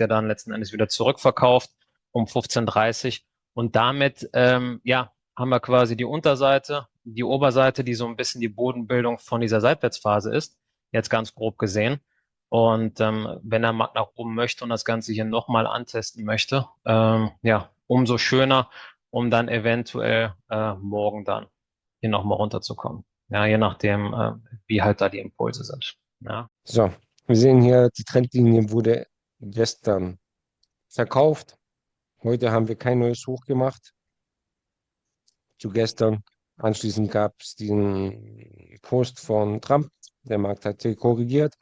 ja dann letzten Endes wieder zurückverkauft um 15:30 und damit ja, haben wir quasi die Unterseite, die Oberseite, die so ein bisschen die Bodenbildung von dieser Seitwärtsphase ist, jetzt ganz grob gesehen. Und wenn der Markt nach oben möchte und das Ganze hier nochmal antesten möchte, ja, umso schöner, um dann eventuell morgen dann hier nochmal runterzukommen. Ja, je nachdem, wie halt da die Impulse sind. Ja. So, wir sehen hier, die Trendlinie wurde gestern verkauft. Heute haben wir kein neues Hoch gemacht zu gestern. Anschließend gab es diesen Post von Trump. Der Markt hat korrigiert.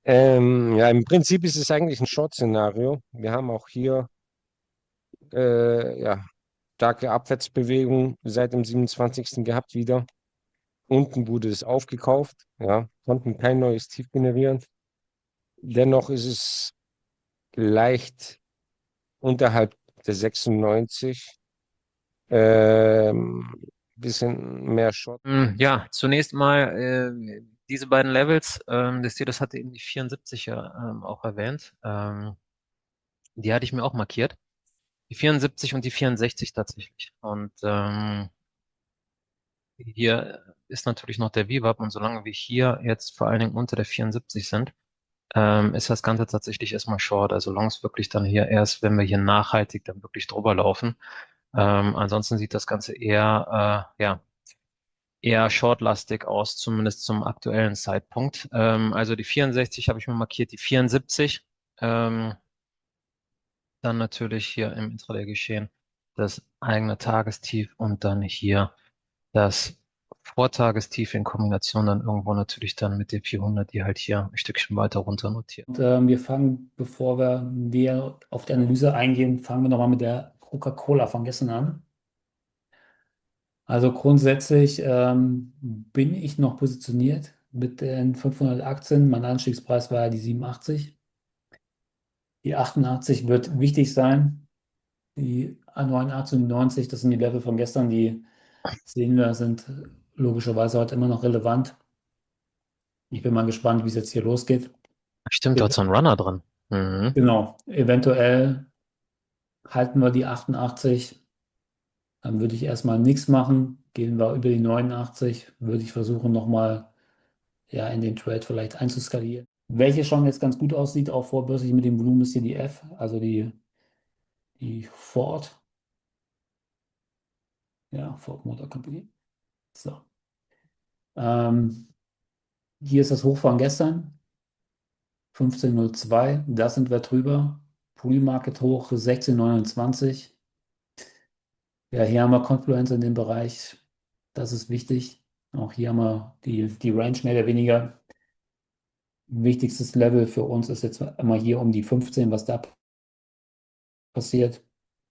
Ja, im Prinzip ist es eigentlich ein Short-Szenario. Wir haben auch hier ja, starke Abwärtsbewegung seit dem 27. gehabt wieder. Unten wurde es aufgekauft, ja, konnten kein neues Tief generieren. Dennoch ist es leicht unterhalb der 96. Bisschen mehr Short. Ja, zunächst mal diese beiden Levels, das hatte eben die 74 ja auch erwähnt. Die hatte ich mir auch markiert. Die 74 und die 64 tatsächlich. Und hier ist natürlich noch der VWAP und solange wir hier jetzt vor allen Dingen unter der 74 sind, ist das Ganze tatsächlich erstmal short. Also long ist wirklich dann hier erst, wenn wir hier nachhaltig dann wirklich drüber laufen. Ansonsten sieht das Ganze ja, eher shortlastig aus, zumindest zum aktuellen Zeitpunkt. Also die 64 habe ich mir markiert, die 74. Ähm, Dann natürlich hier im Intraday-Geschehen das eigene Tagestief und dann hier das Vortagestief in Kombination dann irgendwo natürlich dann mit der 400, die halt hier ein Stückchen weiter runter notiert. Und wir fangen, bevor wir näher auf die Analyse eingehen, fangen wir nochmal mit der Coca-Cola von gestern an. Also grundsätzlich bin ich noch positioniert mit den 500 Aktien. Mein Anstiegspreis war ja die 87. Die 88 wird wichtig sein. Die 89 und die 90, das sind die Level von gestern, die sehen wir, sind logischerweise heute immer noch relevant. Ich bin mal gespannt, wie es jetzt hier losgeht. Stimmt, dort ist so ein Runner drin. Mhm. Genau, eventuell halten wir die 88. Dann würde ich erstmal nichts machen. Gehen wir über die 89, würde ich versuchen, nochmal ja, in den Trade vielleicht einzuskalieren. Welche schon jetzt ganz gut aussieht, auch vorbörslich mit dem Volumen, ist hier die F, also die Ford, ja, Ford Motor Company. So. Ähm, Hier ist das Hoch von gestern, 15,02, da sind wir drüber. Pre-Market hoch 16,29. Ja, hier haben wir Confluence in dem Bereich, das ist wichtig. Auch hier haben wir die Range mehr oder weniger. Wichtigstes Level für uns ist jetzt immer hier um die 15, was da passiert.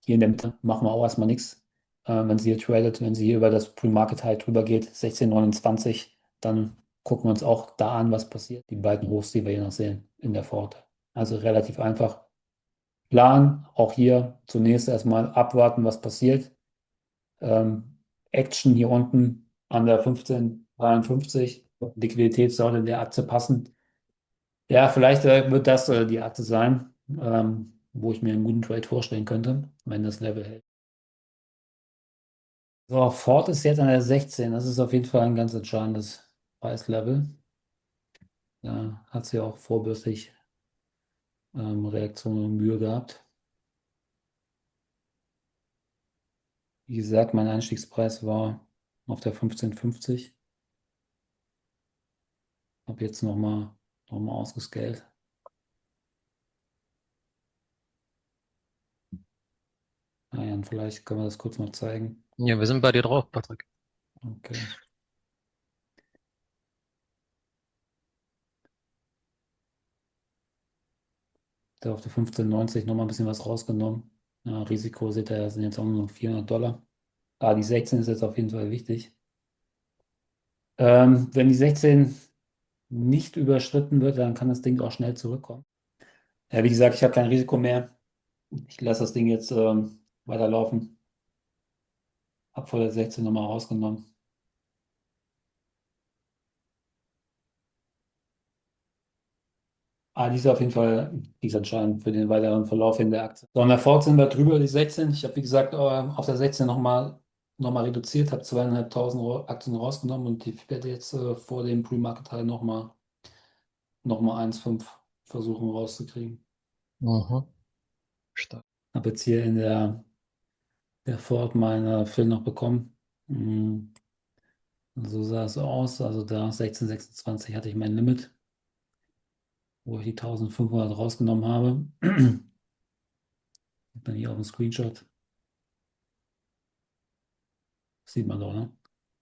Hier in der Mitte machen wir auch erstmal nichts. Wenn sie hier tradet, wenn sie hier über das Pre-Market High drüber geht, 16,29, dann gucken wir uns auch da an, was passiert. Die beiden Hochs, die wir hier noch sehen in der Pforte. Also relativ einfach. Plan, auch hier zunächst erstmal abwarten, was passiert. Action hier unten an der 15,53. Liquidität sollte der Aktie passen. Ja, vielleicht wird das die Aktie sein, wo ich mir einen guten Trade vorstellen könnte, wenn das Level hält. So, Ford ist jetzt an der 16. Das ist auf jeden Fall ein ganz entscheidendes Preislevel. Da hat sie auch vorbörslich Reaktionen und Mühe gehabt. Wie gesagt, mein Einstiegspreis war auf der 15,50. Habe jetzt noch mal ausgescaled. Naja, und vielleicht können wir das kurz mal zeigen. Ja, wir sind bei dir drauf, Patrick. Okay. Da auf der 15,90 noch mal ein bisschen was rausgenommen. Ja, Risiko seht ihr, sind jetzt auch nur noch $400. Die 16 ist jetzt auf jeden Fall wichtig. Wenn die 16 nicht überschritten wird, dann kann das Ding auch schnell zurückkommen. Ja, wie gesagt, ich habe kein Risiko mehr. Ich lasse das Ding jetzt weiterlaufen. Hab vor der 16 nochmal rausgenommen. die ist auf jeden Fall kriegsentscheidend für den weiteren Verlauf in der Aktie. So, an der Ford sind wir drüber die 16. Ich habe, wie gesagt, auf der 16 noch mal reduziert, habe 2.500 Aktien rausgenommen und ich werde jetzt vor dem Pre-Market-Teil noch mal 1,5 versuchen rauszukriegen. Mhm. Stark. Habe jetzt hier in der Ford meine Fill noch bekommen. So sah es aus. Also da 16,26 hatte ich mein Limit, wo ich die 1.500 rausgenommen habe. Sieht man hier auf dem Screenshot. Sieht man doch, ne?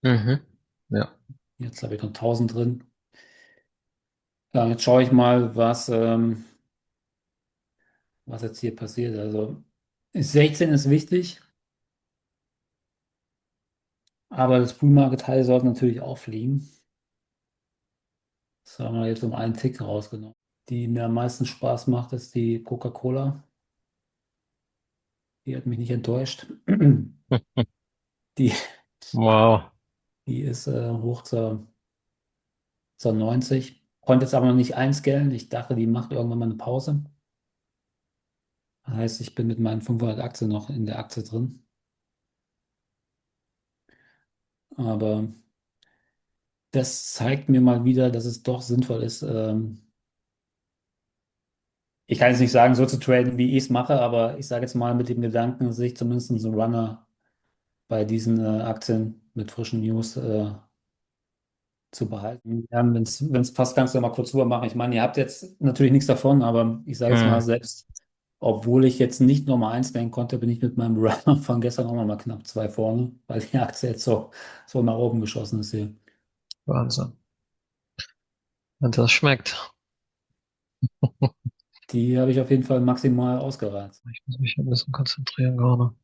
Mhm. Ja. Jetzt habe ich noch 1.000 drin. Ja, jetzt schaue ich mal, was jetzt hier passiert. Also 16 ist wichtig, aber das Pre-Market-Teil sollte natürlich auch fliegen. Das haben wir jetzt um einen Tick rausgenommen. Die mir am meisten Spaß macht, ist die Coca-Cola. Die hat mich nicht enttäuscht. Die, Wow. die ist hoch zur 90. Konnte jetzt aber noch nicht einscannen. Ich dachte, die macht irgendwann mal eine Pause. Das heißt, ich bin mit meinen 500 Aktien noch in der Aktie drin. Aber das zeigt mir mal wieder, dass es doch sinnvoll ist. Ich kann jetzt nicht sagen, so zu traden, wie ich es mache, aber ich sage jetzt mal mit dem Gedanken, sich zumindest einen Runner bei diesen Aktien mit frischen News zu behalten. Ja, wenn es passt, kannst du ja mal kurz rüber machen. Ich meine, ihr habt jetzt natürlich nichts davon, aber ich sage jetzt mal Mhm. selbst, obwohl ich jetzt nicht Nummer 1 werden konnte, bin ich mit meinem Runner von gestern auch noch mal knapp 2 vorne, weil die Aktie jetzt so nach oben geschossen ist hier. Wahnsinn. Und das schmeckt. Die habe ich auf jeden Fall maximal ausgereizt. Ich muss mich ein bisschen konzentrieren gerade.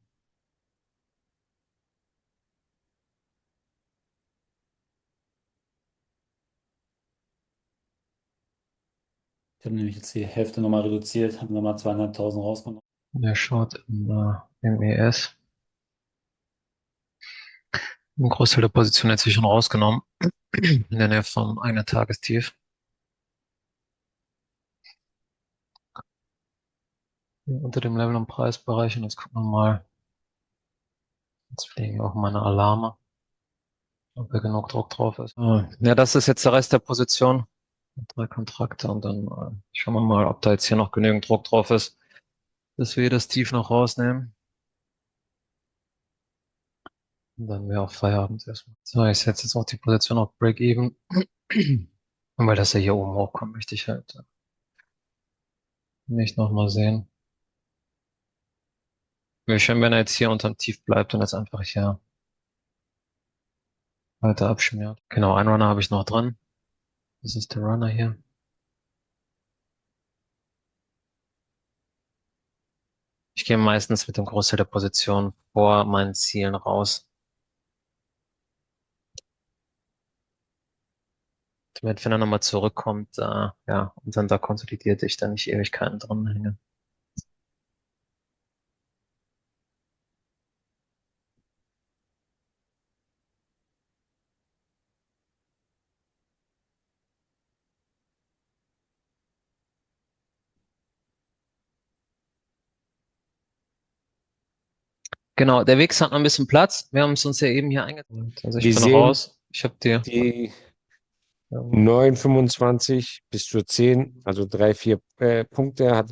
Ich habe nämlich jetzt die Hälfte nochmal reduziert, habe nochmal 2.500 rausgenommen. Der schaut im ES. Ein Großteil der Position hat sich schon rausgenommen. In der Nähe von einer Tagestief. Hier unter dem Level- und Preisbereich. Und jetzt gucken wir mal. Jetzt fliegen auch meine Alarme, ob hier genug Druck drauf ist. Ja, das ist jetzt der Rest der Position. 3 Kontrakte und dann schauen wir mal, ob da jetzt hier noch genügend Druck drauf ist, dass wir das Tief noch rausnehmen. Und dann wäre auch Feierabend erstmal. So, ich setze jetzt auch die Position auf Break-Even. Und weil das ja hier oben hochkommt, möchte ich halt nicht nochmal sehen. Wäre schön, wenn er jetzt hier unterm Tief bleibt und jetzt einfach hier weiter abschmiert. Genau, einen Runner habe ich noch drin. Das ist der Runner hier. Ich gehe meistens mit dem Großteil der Position vor meinen Zielen raus. Damit, wenn er nochmal zurückkommt, ja, und dann da konsolidiert ich dann nicht Ewigkeiten drin hänge. Genau, der Weg hat noch ein bisschen Platz. Wir haben es uns ja eben hier eingeteilt. Also ich Wir bin sehen raus. Ich habe dir. die Ähm, 9,25 bis zur 10, also 3, 4 Punkte, hat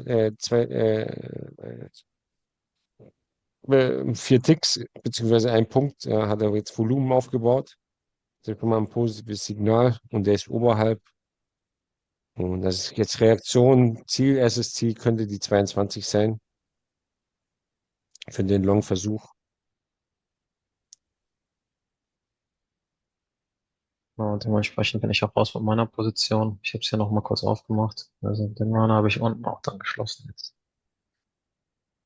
4 Ticks, beziehungsweise ein Punkt, hat er jetzt Volumen aufgebaut. Das ist schon mal ein positives Signal und der ist oberhalb. Und das ist jetzt Reaktion, Ziel, erstes Ziel könnte die 22 sein für den Long-Versuch. ja, und dementsprechend bin ich auch raus von meiner Position. Ich habe es hier noch mal kurz aufgemacht. Also den Runner habe ich unten auch dann geschlossen jetzt.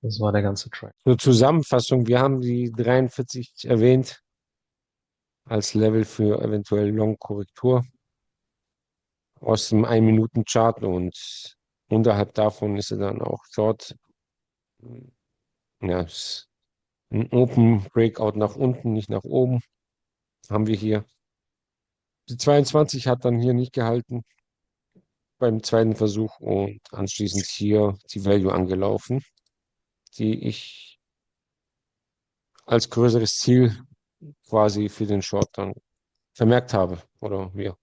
Das war der ganze Track. Zur Zusammenfassung, wir haben die 43 erwähnt als Level für eventuell Long-Korrektur aus dem 1-Minuten-Chart und unterhalb davon ist er dann auch dort. Ja, ist ein Open Breakout nach unten, nicht nach oben. Haben wir hier. Die 22 hat dann hier nicht gehalten beim zweiten Versuch und anschließend hier die Value angelaufen, die ich als größeres Ziel quasi für den Short dann vermerkt habe oder mir